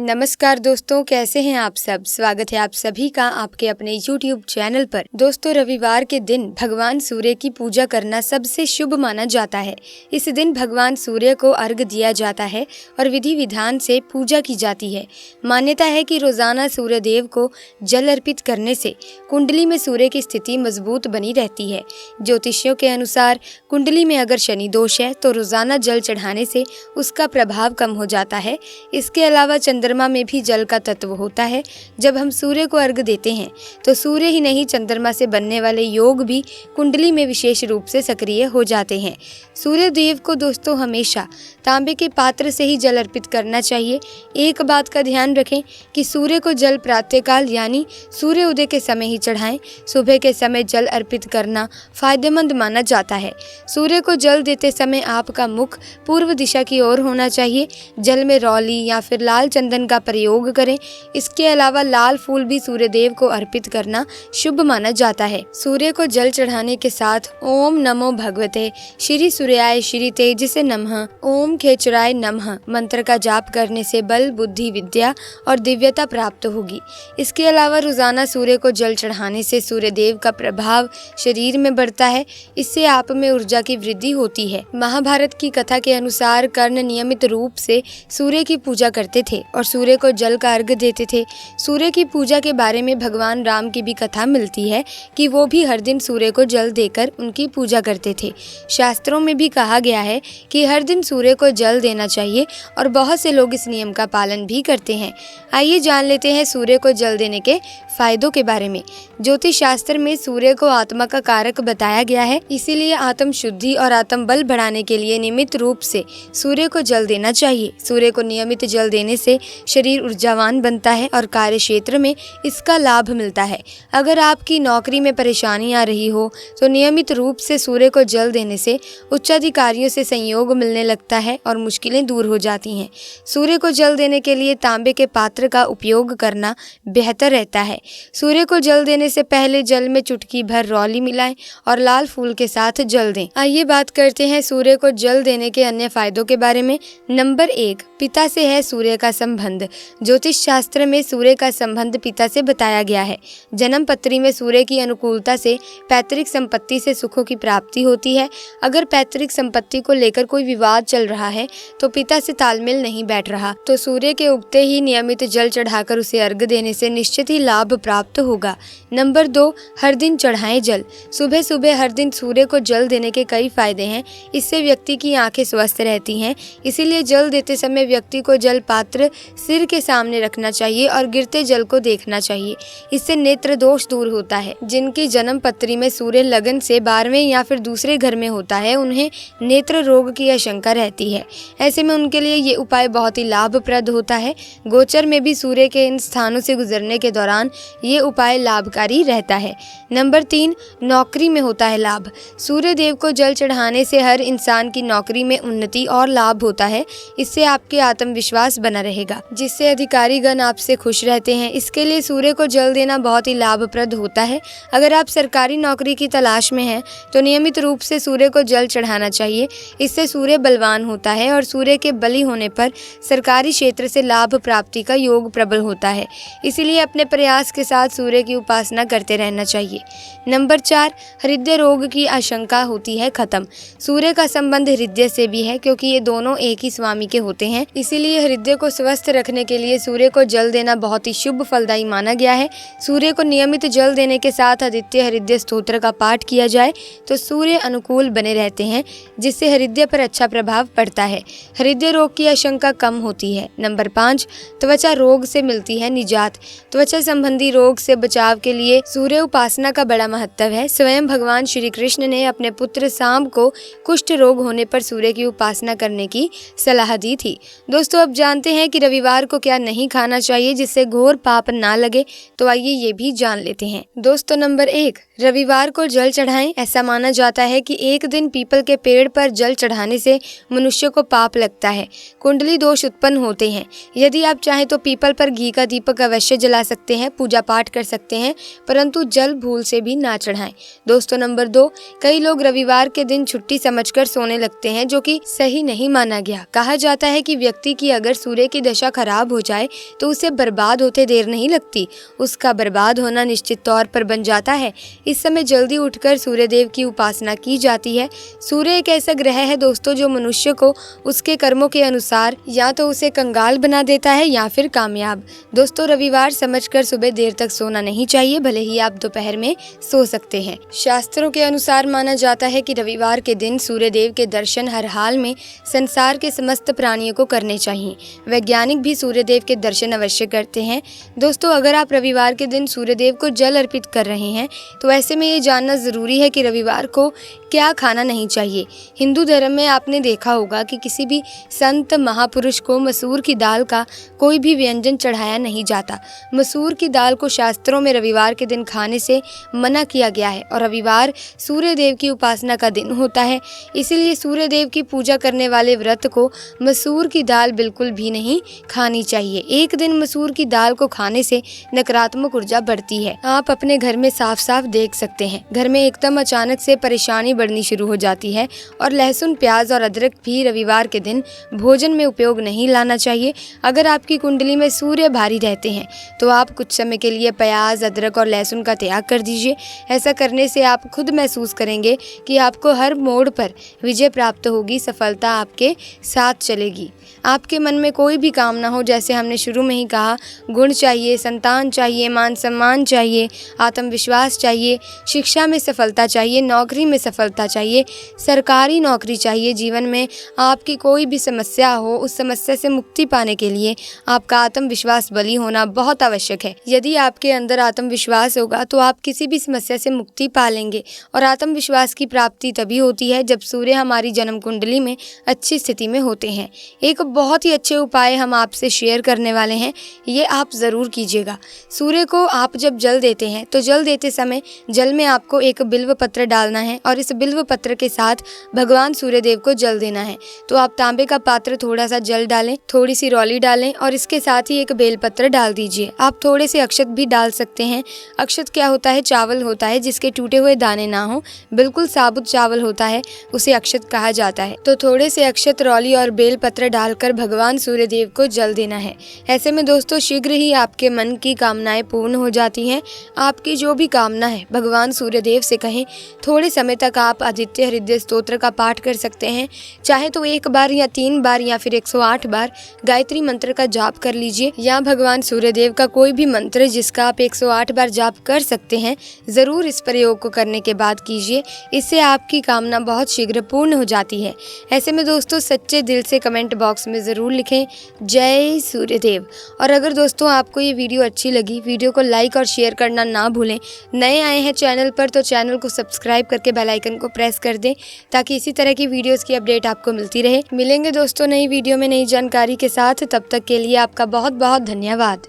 नमस्कार दोस्तों, कैसे हैं आप सब। स्वागत है आप सभी का आपके अपने YouTube चैनल पर। दोस्तों, रविवार के दिन भगवान सूर्य की पूजा करना सबसे शुभ माना जाता है। इस दिन भगवान सूर्य को अर्घ दिया जाता है और विधि विधान से पूजा की जाती है। मान्यता है कि रोजाना सूर्य देव को जल अर्पित करने से कुंडली में सूर्य की स्थिति मजबूत बनी रहती है। ज्योतिषियों के अनुसार कुंडली में अगर शनि दोष है तो रोजाना जल चढ़ाने से उसका प्रभाव कम हो जाता है। इसके अलावा चंद्रमा में भी जल का तत्व होता है। जब हम सूर्य को अर्घ देते हैं तो सूर्य ही नहीं, चंद्रमा से बनने वाले योग भी कुंडली में विशेष रूप से सक्रिय हो जाते हैं। सूर्य देव को दोस्तों हमेशा तांबे के पात्र से ही जल अर्पित करना चाहिए। एक बात का ध्यान रखें कि सूर्य को जल प्रातःकाल यानी सूर्य उदय के समय ही चढ़ाएं। सुबह के समय जल अर्पित करना फायदेमंद माना जाता है। सूर्य को जल देते समय आपका मुख पूर्व दिशा की ओर होना चाहिए। जल में रौली या फिर लाल चंदन का प्रयोग करें। इसके अलावा लाल फूल भी सूर्य देव को अर्पित करना शुभ माना जाता है। सूर्य को जल चढ़ाने के साथ ओम नमो भगवते श्री सूर्याय श्री तेजसे नमः, ओम खेचराय नमः मंत्र का जाप करने से बल, बुद्धि, विद्या और दिव्यता प्राप्त होगी। इसके अलावा रोजाना सूर्य को जल चढ़ाने से सूर्य देव का प्रभाव शरीर में बढ़ता है। इससे आप में ऊर्जा की वृद्धि होती है। महाभारत की कथा के अनुसार कर्ण नियमित रूप से सूर्य की पूजा करते थे और सूर्य को जल का अर्घ देते थे। सूर्य की पूजा के बारे में भगवान राम की भी कथा मिलती है कि वो भी हर दिन सूर्य को जल देकर उनकी पूजा करते थे। शास्त्रों में भी कहा गया है कि हर दिन सूर्य को जल देना चाहिए और बहुत से लोग इस नियम का पालन भी करते हैं। आइए जान लेते हैं सूर्य को जल देने के फायदों के बारे में। ज्योतिष शास्त्र में सूर्य को आत्मा का कारक बताया गया है, इसीलिए आत्म शुद्धि और आत्म बल बढ़ाने के लिए नियमित रूप से सूर्य को जल देना चाहिए। सूर्य को नियमित जल देने से शरीर ऊर्जावान बनता है और कार्य क्षेत्र में इसका लाभ मिलता है। अगर आपकी नौकरी में परेशानी आ रही हो तो नियमित रूप से सूर्य को जल देने से उच्चाधिकारियों से संयोग मिलने लगता है और मुश्किलें दूर हो जाती हैं। सूर्य को जल देने के लिए तांबे के पात्र का उपयोग करना बेहतर रहता है। सूर्य को जल देने से पहले जल में चुटकी भर रौली मिलाएं और लाल फूल के साथ जल दें। आइए बात करते हैं सूर्य को जल देने के अन्य फायदों के बारे में। नंबर 1, पिता से है सूर्य का संबंध। ज्योतिष शास्त्र में सूर्य का संबंध पिता से बताया गया है। जन्म पत्री में सूर्य की अनुकूलता से पैतृक संपत्ति से सुखों की प्राप्ति होती है। अगर पैतृक संपत्ति को लेकर कोई विवाद चल रहा है तो पिता से तालमेल नहीं बैठ रहा तो सूर्य के उगते ही नियमित जल चढ़ाकर उसे अर्घ देने से निश्चित ही लाभ प्राप्त होगा। नंबर 2, हर दिन चढ़ाएं जल। सुबह सुबह हर दिन सूर्य को जल देने के कई फायदे हैं। इससे व्यक्ति की आंखें स्वस्थ रहती हैं, इसीलिए जल देते समय व्यक्ति को जल पात्र सिर के सामने रखना चाहिए और गिरते जल को देखना चाहिए। इससे नेत्र दोष दूर होता है। जिनकी जन्म पत्री में सूर्य लगन से 12वें या फिर दूसरे घर में होता है उन्हें नेत्र रोग की आशंका रहती है। ऐसे में उनके लिए ये उपाय बहुत ही लाभप्रद होता है। गोचर में भी सूर्य के इन स्थानों से गुजरने के दौरान ये उपाय लाभकारी रहता है। नंबर 3, नौकरी में होता है लाभ। सूर्य देव को जल चढ़ाने से हर इंसान की नौकरी में उन्नति और लाभ होता है। इससे आपके आत्मविश्वास बना रहेगा, जिससे अधिकारीगण आपसे खुश रहते हैं। इसके लिए सूर्य को जल देना बहुत ही लाभप्रद होता है। अगर आप सरकारी नौकरी की तलाश में हैं तो नियमित रूप से सूर्य को जल चढ़ाना चाहिए। इससे सूर्य बलवान होता है और सूर्य के बली होने पर सरकारी क्षेत्र से लाभ प्राप्ति का योग प्रबल होता है। इसीलिए अपने प्रयास के साथ सूर्य की उपासना करते रहना चाहिए। नंबर 4, हृदय रोग की आशंका होती है खत्म। सूर्य का संबंध हृदय से भी है क्योंकि ये दोनों एक ही स्वामी के होते हैं। इसीलिए हृदय को स्वस्थ रखने के लिए सूर्य को जल देना बहुत ही शुभ फलदायी माना गया है। सूर्य को नियमित जल देने के साथ आदित्य हृदय स्तोत्र का पाठ किया जाए तो सूर्य अनुकूल बने रहते हैं, जिससे हृदय पर अच्छा प्रभाव पड़ता है। हृदय रोग की आशंका कम होती है। नंबर 5, त्वचा रोग से मिलती है निजात। त्वचा संबंधी रोग से बचाव के लिए सूर्य उपासना का बड़ा महत्व है। स्वयं भगवान श्री कृष्ण ने अपने पुत्र सांब को कुष्ठ रोग होने पर सूर्य की उपासना करने की सलाह दी थी। दोस्तों, अब जानते हैं कि रविवार को क्या नहीं खाना चाहिए जिससे घोर पाप ना लगे, तो आइए ये भी जान लेते हैं। दोस्तों, नंबर 1, रविवार को जल चढ़ाएं। ऐसा माना जाता है कि एक दिन पीपल के पेड़ पर जल चढ़ाने से मनुष्य को पाप लगता है, कुंडली दोष उत्पन्न होते हैं। यदि आप चाहें तो पीपल पर घी का दीपक अवश्य जला सकते हैं, पूजा पाठ कर सकते हैं, परंतु जल भूल से भी ना चढ़ाएं। दोस्तों, नंबर 2, कई लोग रविवार के दिन छुट्टी समझकर सोने लगते हैं, जो कि सही नहीं माना गया। कहा जाता है कि व्यक्ति की अगर सूर्य की दशा खराब हो जाए तो उसे बर्बाद होते देर नहीं लगती, उसका बर्बाद होना निश्चित तौर पर बन जाता है। इस समय जल्दी उठकर सूर्यदेव की उपासना की जाती है। सूर्य एक ऐसा ग्रह है दोस्तों जो मनुष्य को उसके कर्मों के अनुसार या तो उसे कंगाल बना देता है या फिर कामयाब। दोस्तों रविवार समझकर सुबह देर तक सोना नहीं चाहिए, भले ही आप दोपहर में सो सकते हैं। शास्त्रों के अनुसार माना जाता है कि रविवार के दिन सूर्यदेव के दर्शन हर हाल में संसार के समस्त प्राणियों को करने चाहिए। वैज्ञानिक भी सूर्यदेव के दर्शन अवश्य करते हैं। दोस्तों अगर आप रविवार के दिन सूर्यदेव को जल अर्पित कर रहे हैं तो ऐसे में ये जानना जरूरी है कि रविवार को क्या खाना नहीं चाहिए। हिंदू धर्म में आपने देखा होगा कि किसी भी संत महापुरुष को मसूर की दाल का कोई भी व्यंजन चढ़ाया नहीं जाता। मसूर की दाल को शास्त्रों में रविवार के दिन खाने से मना किया गया है और रविवार सूर्यदेव की उपासना का दिन होता है, इसीलिए सूर्यदेव की पूजा करने वाले व्रत को मसूर की दाल बिल्कुल भी नहीं खानी चाहिए। एक दिन मसूर की दाल को खाने से नकारात्मक ऊर्जा बढ़ती है। आप अपने घर में साफ साफ देख सकते हैं, घर में एकदम अचानक से परेशानी बढ़नी शुरू हो जाती है। और लहसुन, प्याज और अदरक भी रविवार के दिन भोजन में उपयोग नहीं लाना चाहिए। अगर आपकी कुंडली में सूर्य भारी रहते हैं तो आप कुछ समय के लिए प्याज, अदरक और लहसुन का त्याग कर दीजिए। ऐसा करने से आप खुद महसूस करेंगे कि आपको हर मोड़ पर विजय प्राप्त होगी, सफलता आपके साथ चलेगी। आपके मन में कोई भी कामना हो, जैसे हमने शुरू में ही कहा, गुण चाहिए, संतान चाहिए, मान सम्मान चाहिए, आत्मविश्वास चाहिए, शिक्षा में सफलता चाहिए, नौकरी में सफलता चाहिए, सरकारी नौकरी चाहिए, जीवन में आपकी कोई भी समस्या हो, उस समस्या से मुक्ति पाने के लिए आपका आत्मविश्वास बली होना बहुत आवश्यक है। यदि आपके अंदर आत्मविश्वास होगा तो आप किसी भी समस्या से मुक्ति पा लेंगे। और आत्मविश्वास की प्राप्ति तभी होती है जब सूर्य हमारी जन्म कुंडली में अच्छी स्थिति में होते हैं। एक बहुत ही अच्छे उपाय हम आपसे शेयर करने वाले हैं, ये आप ज़रूर कीजिएगा। सूर्य को आप जब जल देते हैं तो जल देते समय जल में आपको एक बिल्व पत्र डालना है और इस बिल्व पत्र के साथ भगवान सूर्यदेव को जल देना है। तो आप तांबे का पात्र, थोड़ा सा जल डालें, थोड़ी सी रौली डालें और इसके साथ ही एक बेल पत्र डाल दीजिए। आप थोड़े से अक्षत भी डाल सकते हैं। अक्षत क्या होता है? चावल होता है जिसके टूटे हुए दाने ना हो, बिल्कुल साबुत चावल होता है, उसे अक्षत कहा जाता है। तो थोड़े से अक्षत, रौली और बेल पत्र डालकर भगवान सूर्यदेव को जल देना है। ऐसे में दोस्तों शीघ्र ही आपके मन की कामनाएं पूर्ण हो जाती हैं। आपकी जो भी कामना है भगवान सूर्यदेव से कहें। थोड़े समय तक आप आदित्य हृदय स्तोत्र का पाठ कर सकते हैं, चाहे तो 1 बार या 3 बार या फिर 108 बार गायत्री मंत्र का जाप कर लीजिए, या भगवान सूर्यदेव का कोई भी मंत्र जिसका आप 108 बार जाप कर सकते हैं, जरूर इस प्रयोग को करने के बाद कीजिए। इससे आपकी कामना बहुत शीघ्र पूर्ण हो जाती है। ऐसे में दोस्तों सच्चे दिल से कमेंट बॉक्स में ज़रूर लिखें जय सूर्यदेव। और अगर दोस्तों आपको ये वीडियो अच्छी लगी, वीडियो को लाइक और शेयर करना ना भूलें। नए आए हैं चैनल पर तो चैनल को सब्सक्राइब करके बेल आइकन को प्रेस कर दें ताकि इसी तरह की वीडियोस की अपडेट आपको मिलती रहे। मिलेंगे दोस्तों नई वीडियो में नई जानकारी के साथ, तब तक के लिए आपका बहुत बहुत धन्यवाद।